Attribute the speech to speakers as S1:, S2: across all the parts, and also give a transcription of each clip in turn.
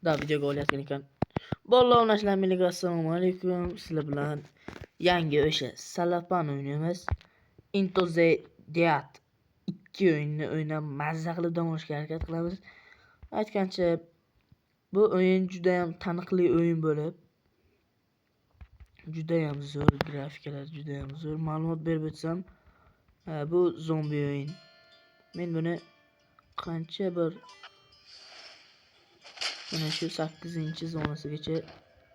S1: Da videoga olayotgan ekan. Bolalar o'ynashlar, assalomu alaykum. Sizlar bilan yangi o'sha Salapan o'ynaymiz. Into the Death 2 o'yinni o'ynab mazza qilib dam olishga harakat qilamiz. Aytgancha bu o'yin juda ham taniqli o'yin bo'lib, juda ham zo'r grafikalar, juda ham zo'r. Ma'lumot berib o'tsam, bu zombi o'yin. Men buni qancha bir mana shu 8-zonasigacha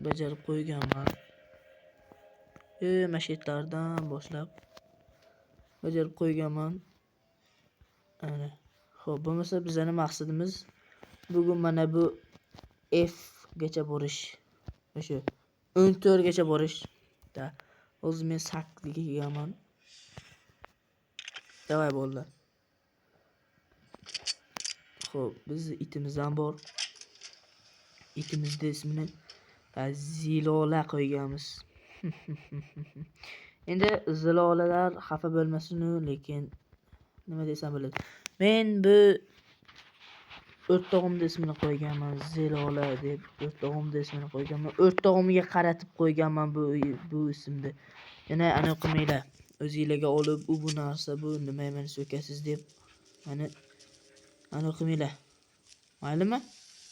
S1: bajarib qo'yganman. Mashetlardan boshlab bajarib qo'yganman. Ana. Xo'p, bo'lmasa bizning maqsadimiz bugun mana bu F gacha borish. O'sha 14 gacha borish. Da. Hozir men 8 ga kelganman. Davay bolalar. Xo'p, biz itimiz ham bor. Itimizning ismini Zilola qo'yganmiz. Endi zilolalar xafa bo'lmasin, lekin nima desam bo'ladi. Men bu o'rtog'imning ismini qo'yganman, Zilola deb o'rtog'imning ismini qo'yganman. O'rtog'imga qaratib qo'yganman bu ismni. Yana ana qilmanglar. O'zingizlarga olib bu narsa bu nima meni so'kasiz deb ana qilmanglar. Maylimi?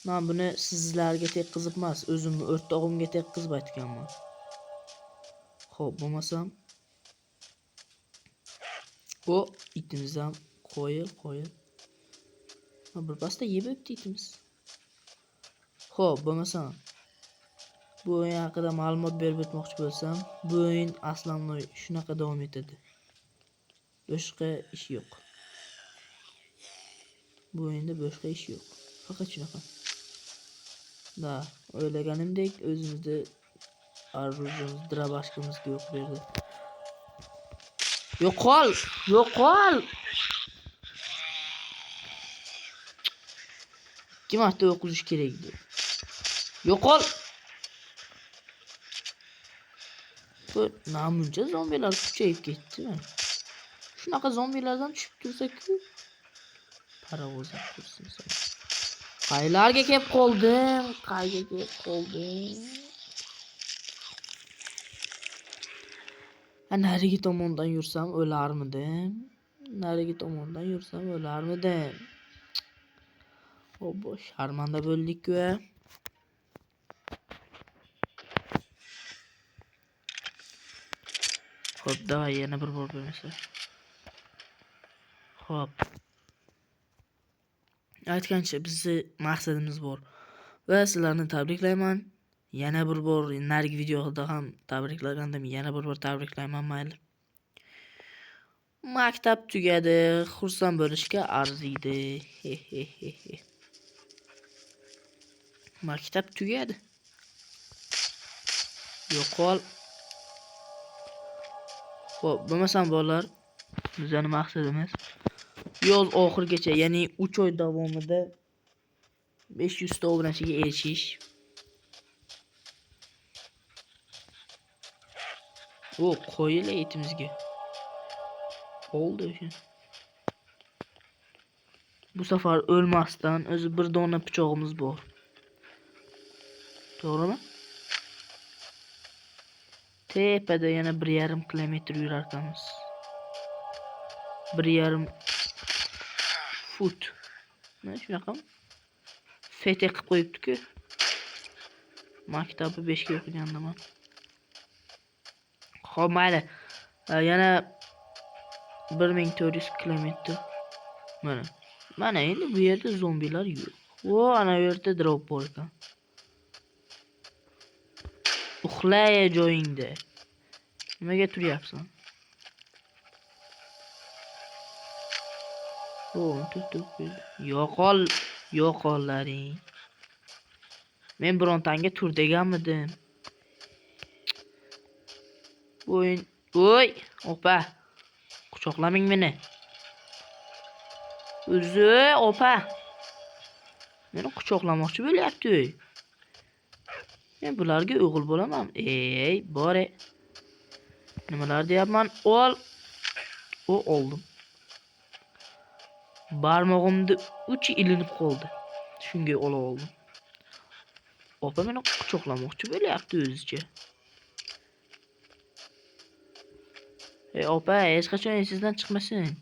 S1: Men buni sizlarga tekkizib emas, o'zimni o'rtog'imga tekkizib aytganman. Xo'p, bo'lmasam bu itimiz ham qo'yil. Bir pasta yeb o'tdi itimiz. Xo'p, bo'lmasam bu o'yin haqida ma'lumot berib o'tmoqchi bo'lsam, bu o'yin aslan shunaqa davom etadi. Boshqa ish yo'q. Bu o'yinda boshqa ish yo'q. Faqat shunaqa. Da, o'ylaganimdek o'zimizda arrujimiz, drabashkimizga yo'q berdi. Yo'qol! 2 marta o'qish kerak edi. Yo'qol! Bu namuncha zombilar kuchayib ketdi. Shunaqa zombilardan tushib tursa-ku, parovoz tursin. Qaylarga kelib qoldim? Narigi tomondan yursam o'larmidim. Obbo, sharmanda bo'ldik-ku. Xo'p, davay yana bir bor bo'lmasa. Xo'p. Aytgancha bizning maqsadimiz bor. Va sizlarni tabriklayman. Yana bir bor narigi videoda ham tabriklagandim. Yana bir bor tabriklayman, mayli. Maktab tugadi. Xursand bo'lishga arziydi. Maktab tugadi. Yo'qol. Xo'p, bo'lmasam bolalar, bizning maqsadimiz yoz oxirigacha, ya'ni 3 oy davomida 500 ta obunachiga erishish. O, qo'yil etimizga. Oldi o'sha. Bu safar o'lmasdan o'zi bir dona pichog'imiz bor. To'g'rimi? Tepada yana 1,5 kilometr yurarkanmiz. 1,5 fut. Mana shunaqami? Fete qilib qo'yibdi-ku. Maktabni 5 ga o'qigandim. Xo'p, mayli. Yana 1400 kilometr. Mana endi bu yerda zombilar yo'q. O, ana bu yerda drop bor ekan. Uxlay joyingda. Nimaga turyapsan? O, yo'qollaring. Men birontanga tur deganmidim. O'yin, voy, opa. Quchoqlaming meni. O'zi, opa. Meni quchoqlamoqchi bo'lyapti. Men bularga o'g'il bo'laman. Ey, bore. Nimalar deyapman? Ol. Oldim. Barmog'imda uchi ilinib qoldi. Shunga ola oldim. Opa meni quchoqlamoqchi bo'lyapti o'zicha. Opa, hech qachon esingizdan chiqmasin.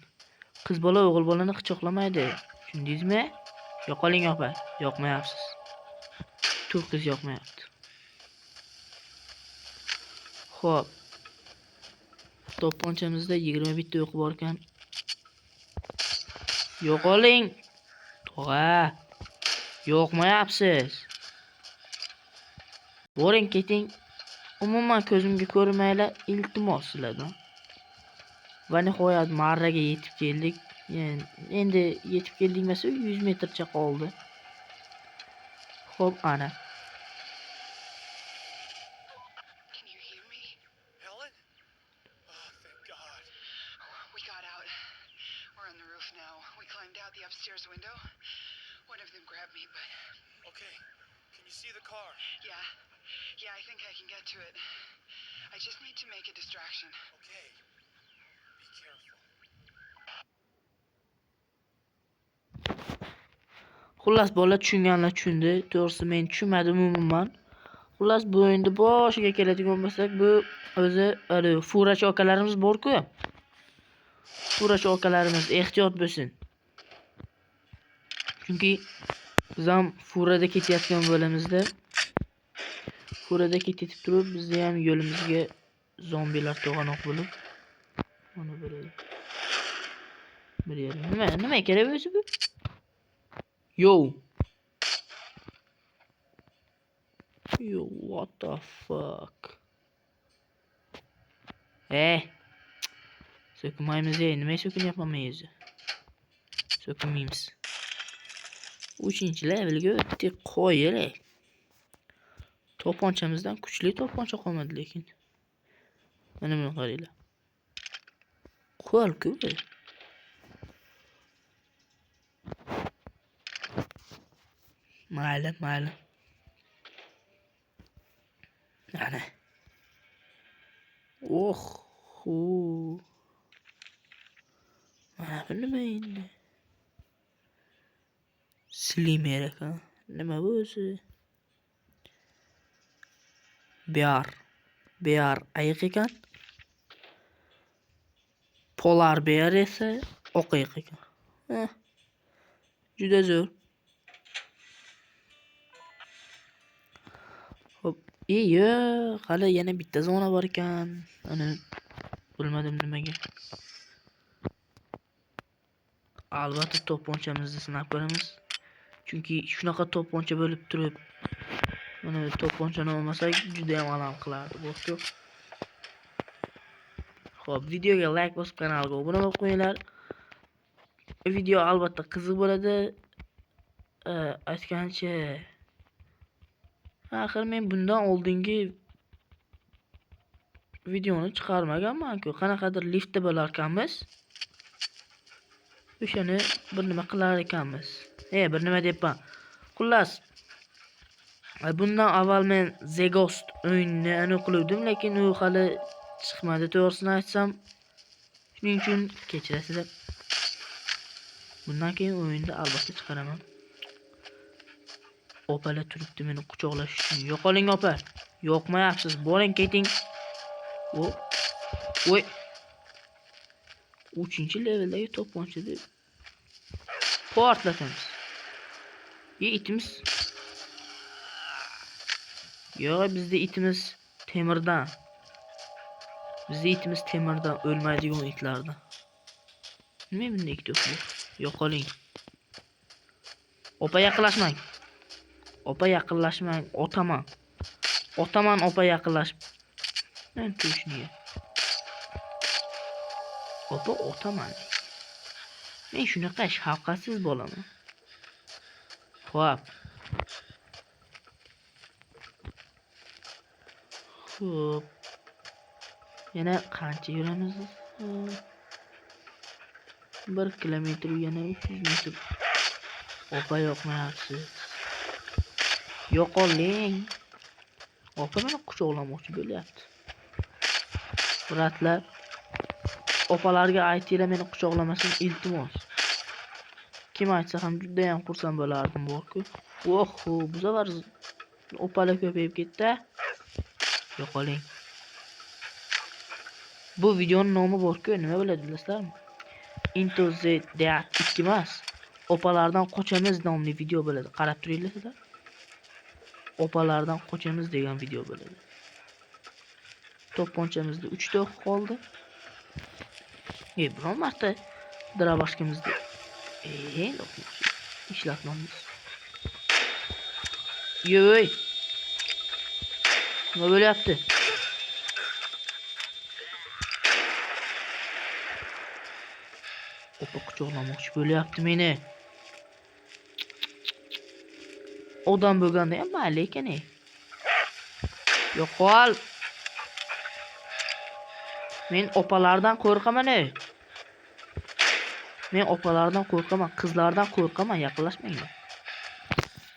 S1: Qiz bola o'g'il bolani quchoqlamaydi. Tushundingizmi? Yo'qoling opa, yoqmayapsiz. Qiz yoqmayapti. Xo'p. To'pponchamizda 21 ta o'q bor ekan. Yo'qoling. Tog'a. Yoqmayapsiz. Boring keting. Umuman ko'zimga ko'rmaylar, iltimos sizlardan. Va nihoyat marraga yetib keldik. Endi yetib keldik emas, 100 metrcha qoldi. Xo'p, ana.
S2: Can you hear me? Helen? Oh, thank God. We got out. We're on the roof now. We climbed out the upstairs window. One of them grabbed me, but... Okay. Can you see the car? Yeah. Yeah, I think I can get to it. I just need to make a distraction. Okay. Be careful.
S1: Xullas bola tushunganlar tushundi. To'g'risi men tushunmadim umuman. Xullas bu endi boshiga keladigan bo'lsak, bu o'zi furachi akalarimiz bor-ku. Furachi akalarimiz ehtiyot bo'lsin. Chunki biz ham furada ketayotgan bo'lamizda. Furada ketib turib, bizni ham yo'limizga zombilar to'g'anoq bo'lib. Mana beradi. Nima kerak o'zi bu? Yo, what the fuck? Sökmaymiz nima sökünyapmiz? Sökmaymiz. 3-levelga o'tdik, qo'yaylik. To'ponchamizdan kuchli to'poncha qolmadi lekin. Mana buni qaranglar. Qo'l-ku. Mayli. Ana. Mana bu nima endi? Slimer ekan. Nima bu o'zi? Bear ayiq ekan. Polar bear esa oq ayiq ekan. Juda zo'r. Hop, hali yana bitta zona bor ekan. Ana bilmadim nimaga. Albatta to'pponchamizni sinab ko'ramiz. Chunki shunaqa to'pponcha bo'lib turib, mana to'pponchani olmasak juda ham alam qilardi. Bo'pti. Xo'p, videoga like bosib kanalga obuna bo'lib qo'yinglar. Video albatta qiziq bo'ladi. Aytgancha axir men bundan oldingi videoni chiqarmaganman-ku. Qanaqadir liftda bo'lar ekanmiz. O'shani bir nima qilar ekanmiz. Bir nima deyapman. Xullas, bundan avval men The Ghost o'yinini aniqladim, lekin u hali chiqmadi, to'g'risini aytsam. Shuning uchun kechirasizlar. Bundan keyin o'yinni albatta chiqaraman. Opalar turibdi meni quchoqlash uchun. Yo'qoling opa. Yo'qmayapsiz. Boring keting. Voy. 3-leveldagi to'pponcha deb portlatamiz. Itimiz. Yo'q, bizda itimiz temirdan. O'lmaydigan itlardan. Nima bunday ikkita o'q? Yo'qoling. Opa yaqinlashmang. Otaman opa yaqinlashib. Men tushniga. Opa otaman. Men shunaqa shafqatsiz bo'laman. Xo'p. Yana qancha yuramiz? 1 kilometr, yana 300 metr. Opa yo'qmayapsiz. Yo'qoling. Opa meni quchoqlamoqchi bo'lyapti. Bratlar, opalarga aytinglar meni quchoqlamasin, iltimos. Kim aytsa ham juda ham xursand bo'lardim, borku. Bu safar Opalar ko'payib ketdi. Yo'qoling. Bu videoning nomi bor-ku, nima bo'ladi bilasizlarmi? Into the Death 2 emas. Opalardan qochamiz nomli video bo'ladi. Qarab turinglar sizlar. Opalardan qochamiz degan video bo'ladi. To'pponchamizda 3 ta qoldi. Biron marta dirabashkamizni ishlatmamiz. Yo'y. Nima bo'lyapti? Opa quchoqlamoqchi bo'lyapti meni. Odam bo'lganda ham mayli ekan. Yo'qol. Men opalardan qo'rqaman. Men opalardan qo'rqaman, qizlardan qo'rqaman, yaqinlashmanglar.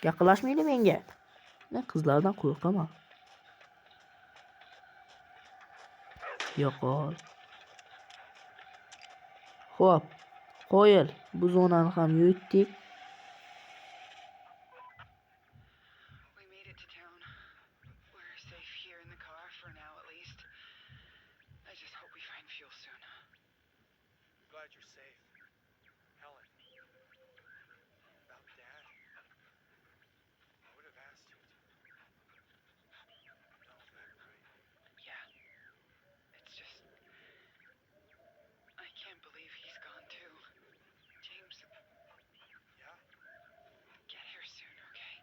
S1: Yaqinlashmanglar menga. Men qizlardan qo'rqaman. Yo'qol. Xo'p, qo'yil. Bu zonani ham yutdik.
S2: We made it to town. We're safe here in the car for now at least. I just hope we find fuel soon.
S3: Glad you're safe. Helen. About Dad? I would have asked you to. Know that, right?
S2: Yeah. It's just I can't believe he's gone too. James,
S3: Yeah?
S2: get here soon, okay?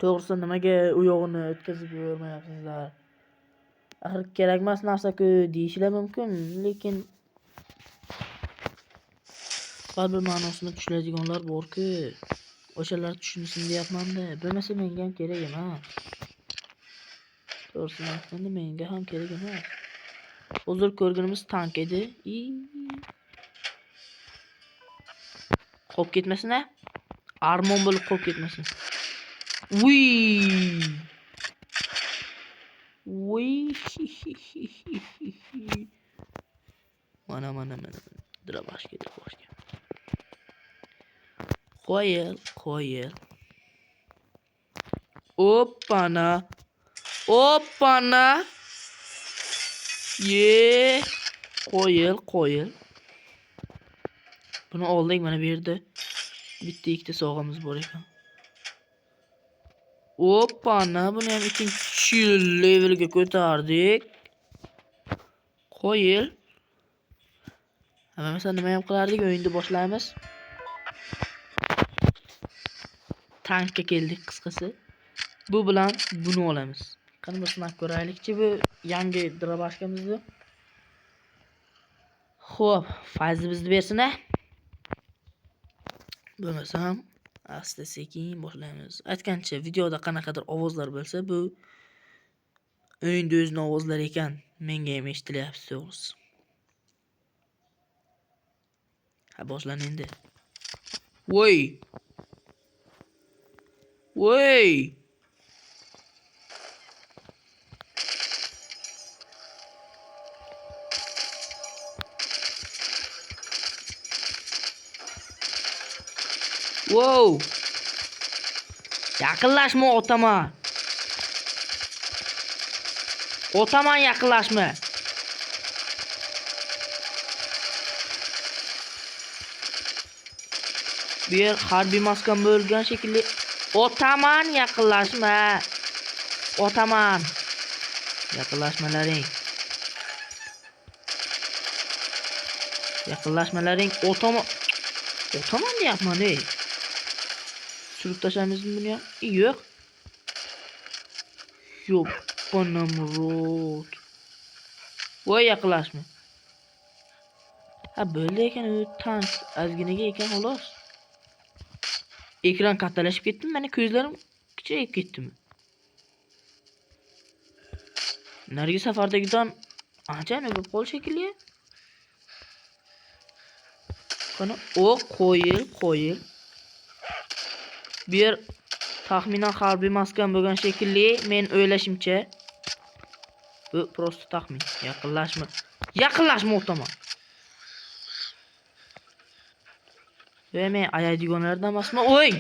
S1: To'g'risi nimaga u yog'ini o'tkazib yubormayapsizlar? Axir kerakmas narsa-ku deyishlar mumkin, lekin bir ma'nosini tushunadiganlar bor-ku. O'shalar tushunsin deyapman-da. Bo'lmasa menga ham kerak emas. To'g'risini aytganda menga ham kerak emas. Hozir ko'rganimiz tank edi. Qolib ketmasin a? Armon bo'lib qolib ketmasin. Uy! Mana. Dirabashga. Qo'yil. Oppana. Ye. Qo'yil. Buni oldik, mana bu yerda bitta ikkita sog'amiz bor ekan. Oppana, buni ham ikkinchi levelga ko'tardik. Qo'yil. Hamma nima ham qilardik? O'yinni boshlaymiz. Tankka keldik qisqasi. Bu bilan buni olamiz. Qani bir sinab ko'raylikchi bu yangi dirabashkamizni. Xo'p, fayzimizni bersin-a. Bo'lmasam asta sekin boshlaymiz. Aytgancha videoda qanaqadir ovozlar bo'lsa, bu o'yinda o'zining ovozlari ekan. Menga ham eshitilyapti to'g'risi. Ha, boshlan endi. Voy! Wow! Yaqinlashma otaman. Yaqinlashma. Bu yer harbiy maskan bo'lgan shekilli. Otaman, yaqinlashma. Yaqinlashmalaring. Otaman deyapman, ey. Surib tashlaymizmi buni ham? Yo'q. Panamrot. Voy, yaqinlashma. Ha, bo'ldi ekan, u tank azginaga ekan xolos. Ekran kattalashib ketdimi? Meni ko'zlarim kichayib ketdimi? Narigi safardagidan ancha bo'lib qol shekilli. Qani, qo'yil. Bu yer taxminan harbiy maskan bo'lgan shekilli, men o'ylashimcha. Bu prosto taxmin. Yaqinlashma. Yaqinlashma o'taman. Men ayaydiganlardan emasman. O'y!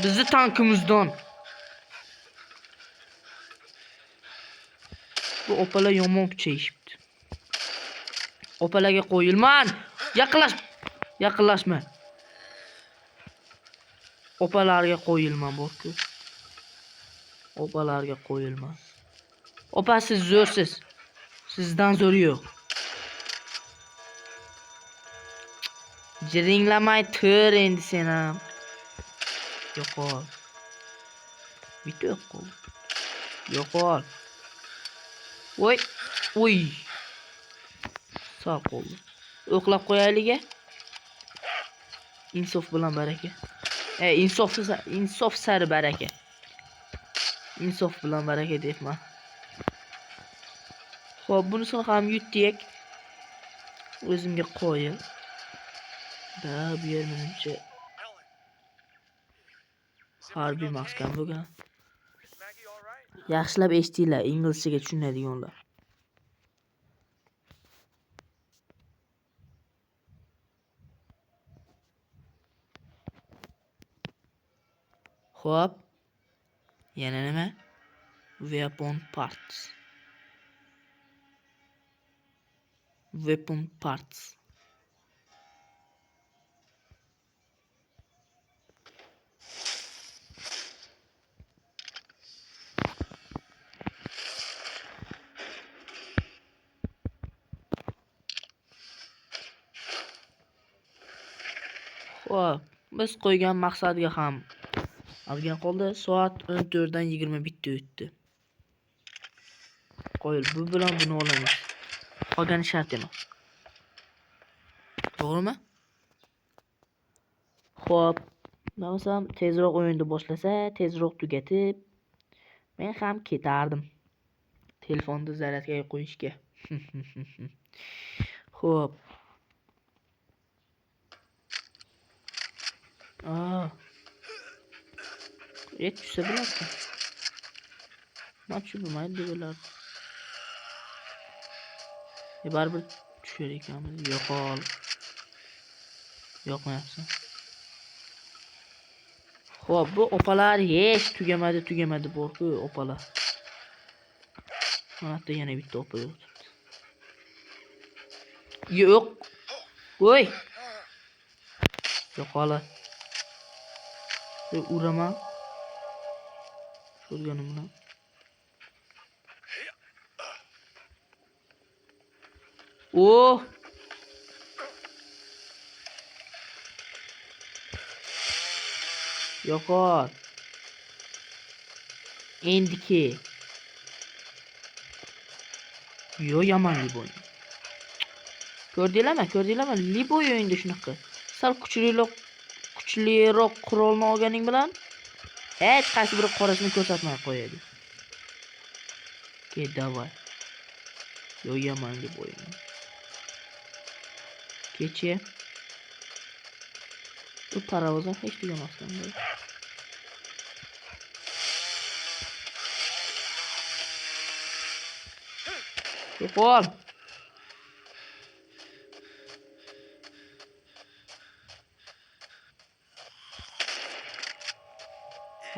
S1: Bizni tankimizdan. Bu opalar yomon kuchayishibdi. Opalarga qo'yilman. Yaqinlashma. Opalarga qo'yilman borku. Opalarga qo'yilman. Opa siz zo'rsiz. Sizdan zo'ri yo'q. Jiringlamay tur endi sen ham. Yo'qol. Bitta yo'qol. Yo'qol. Voy. Uy. Sağ qoldi. O'qlab qo'yaylik. Insof bilan baraka. Insof sari baraka. Insof bilan baraka deyapman. Xo'p, bunisini ham yutdik. O'zimga qo'yil. Da bu yer menimcha
S3: Helen,
S1: harbiy maskan bo'lgan.
S3: is Maggie all right?
S1: Yaxshilab eshitinglar, inglizchaga tushunadiganlar. Xo'p. Yana nima? Weapon parts. Weapon parts. Xo'p, biz qo'ygan maqsadga ham olgan qoldi. Soat 14 dan 20 bitta o'tdi. Qo'yil, bu bilan buni olamiz. Qolgani shart emas. To'g'rimi? Xo'p, namasam tezroq o'yinni boshlasa, tezroq tugatib, men ham ketardim. Telefonni zaryadga qo'yishga. Xo'p. Tushsa bo'lardi. Mana shu bo'lmaydi deb o'ylardim. Baribir tushar ekanmiz. Yo'qol. Yo'qmayapsan. Xo'p, bu opalar hech tugamadi borku opalar. Mana yerda yana bitta opa yotibdi. Yo'q. Voy. Yo'qola. Uraman. Ko'rganim bilan. Oh! Yo'qol. Endiki. Yo yomon Liboy. Ko'rdinglarmi? Liboy o'yinda shunaqa. Sal kuchliroq qurolni olganing bilan hech qaysi bir qorasini ko'rsatmay qo'yadi. Ke davay. Yo yomon Liboy. Kecha bu paravozdan hech tugamasdan. Yo'qol.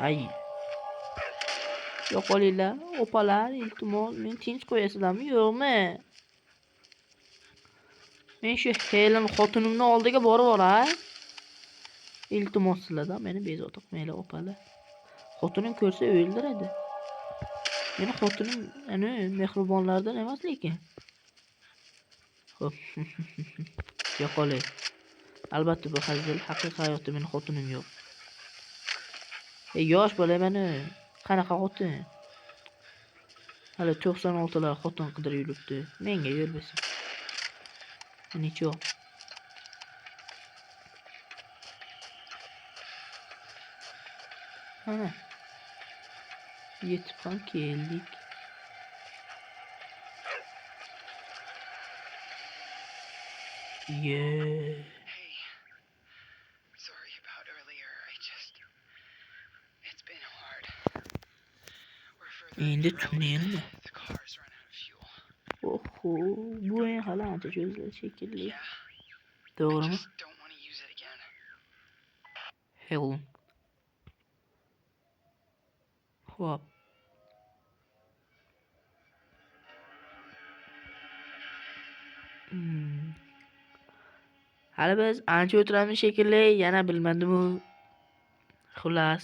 S1: Ay. Yo'qolinglar, opalar, iltimos, men tinch qo'yasizlarmi, yo'qmi? Men shu Helen xotinimning oldiga borib oray. Iltimos sizlardan meni bezovta qilmanglar, opalar. Xotinim ko'rsa o'ldiradi. Meni xotinim ana mehribonlardan emas lekin. Xo'p. Yo'qolay. Albatta bu hazil, haqiqiy hayotda meni xotinim yo'q. Yosh bo'laman. Qanaqa xotin? Hali 96lar xotin qidirib yuribdi. Menga yo'l bersin. Necha? Ana. Yetib ham keldik.
S2: Hey, sorry about
S1: Endi tunnelmi?
S2: The car's run out of fuel.
S1: Oho, bu en hali ancha cho'ziladi shekilli.
S2: Yeah, I
S1: To'g'rimi?
S2: just don't want to use it again.
S1: Helen. Hop. Hali biz ancha o'tiramiz shekilli, yana bilmadim u. Xullas.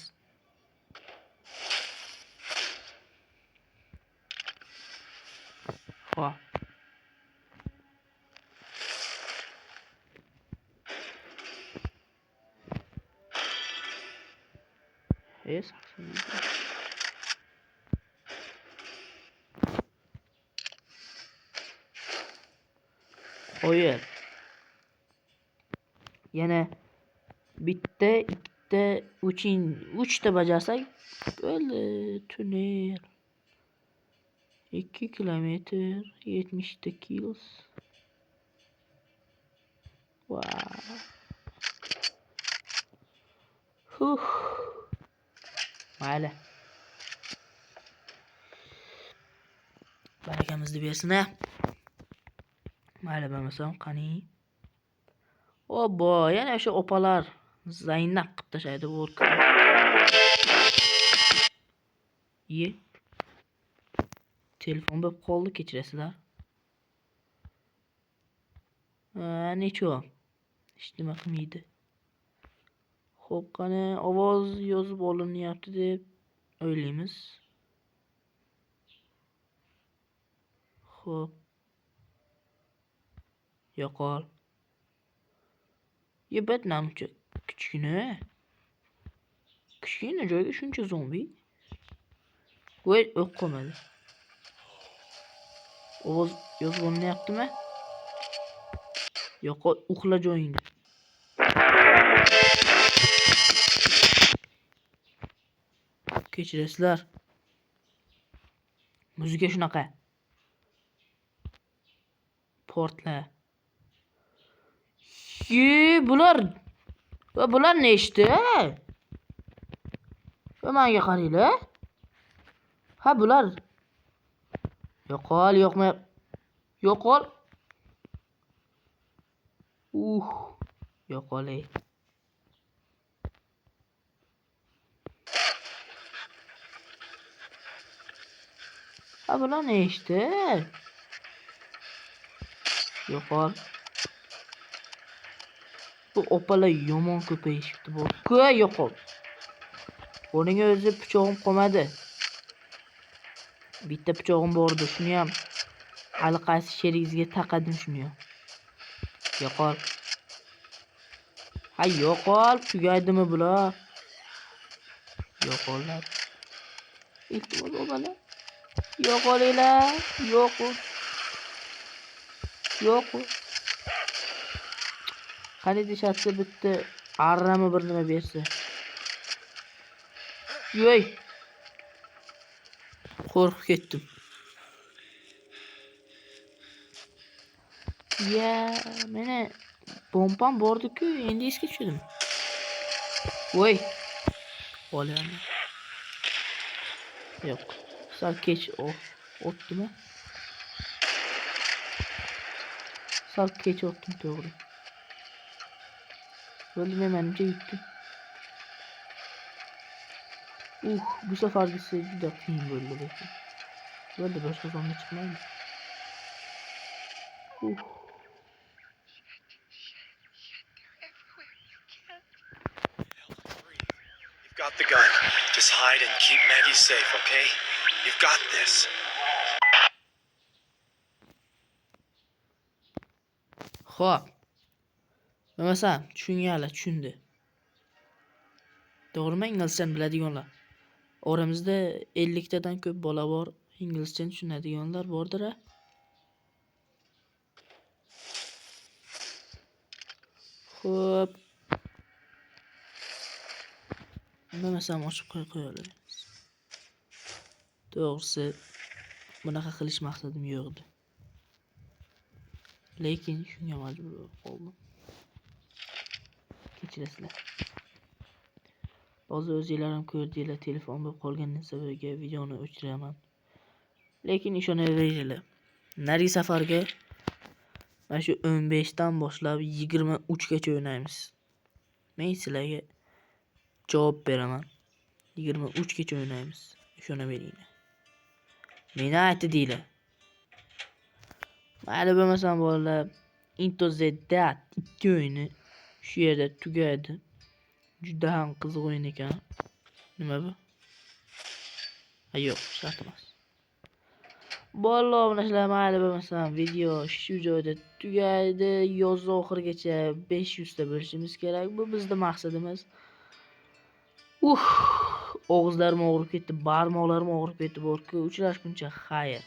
S1: Hop. Es. Qo'yib. Yana bitta, ikkita, uchta bajarsak bo'ldi. Tunnel. 2 kilometr 70 kilos. Wow. Huh. Mayli. Barakamizni bersin a. Mayli bo'lmasam qani. Obbo, yana o'sha opalar zaynab qilib tashlaydi bu. Ye. Telefon bo'lib qoldi, kechirasizlar. Necho? Hech nima qilmaydi. Xo'p, qani ovoz yozib olinyapti deb o'ylaymiz. Xo'p. Yo'qol. Yebet namcha kichkina. Kichkina joyga shuncha zombi. Voy, o'q qolmadi. Ovoz yozib olinyaptimi? Yo'qol, uxla joyingda. Kechirasizlar. Muzika shunaqa. Portla. Bular ne ishdi? Menga qaranglar. Ha, bular. Yo'qol, yo'qmi? Yo'qol. Yo'qol ey. Ha, bular ne ishdi? Yo'qol. Bu opalar yomon ko'payishibdi bu. Yo'qol. Buning o'zi pichog'im qolmadi. Bitta pichog'im bor edi, shuni ham hali qaysi sherigizga taqadim shuni ham. Yo'qol. Ha, yo'qol, tugaydimi bular? Yo'qollar. Iltimos opalar. Yo'qolinglar. Yo'q. Qani deshatsa bitta arrami bir nima bersa. Yo'y. Qo'rqib ketdim. Ya, meni bombam bordi-ku, endi esga tushdim. Voy. Olaman. Yo'q. Sal kech o'tdimi? Sal kech o'tdim to'g'ri. Bo'ldi, menimcha yutdim. Bu safargisi juda qiyin bo'ldi lekin. Bo'ldi, boshqa zombi chiqmaydi.
S3: You've got the gun. Just hide and keep Maggie safe, okay? You've got this.
S1: Xo'p. Bo'lmasam, tushundi. To'g'rimi, inglizchani biladiganlar? Oramizda 50 tadan ko'p bola bor, inglizchani tushunadiganlar bordir. Xo'p. Bo'lmasam ochib qo'yaylik. To'g'risi, bunaqa qilish maqsadim yo'q edi. Lekin shunga majbur bo'ldim. Kechirasizlar. Hozir o'zinglar ham ko'rdinglar, telefon bo'lib qolgandan sababga videoni o'chiraman. Lekin ishonaveringlar. Narigi safarga mana shu 15 dan boshlab 23 gacha o'ynaymiz. Men sizlarga javob beraman. 23 gacha o'ynaymiz. Ishonaveringlar. Meni aytdinglar. Mayli bo'lmasam bolalar, Into the Dead 2 o'yini shu yerda tugaydi. Juda ham qiziq o'yin ekan. Nima bu? Yo'q, shart emas. Bolalar, mana shular mayli bo'lmasam video shu joyda tugaydi. Yoz oxirigacha 500 ta bo'lishimiz kerak. Bu bizning maqsadimiz. Og'izlarim og'rib ketdi, barmoqlarim og'rib ketdi. Borku uchrashguncha xayr.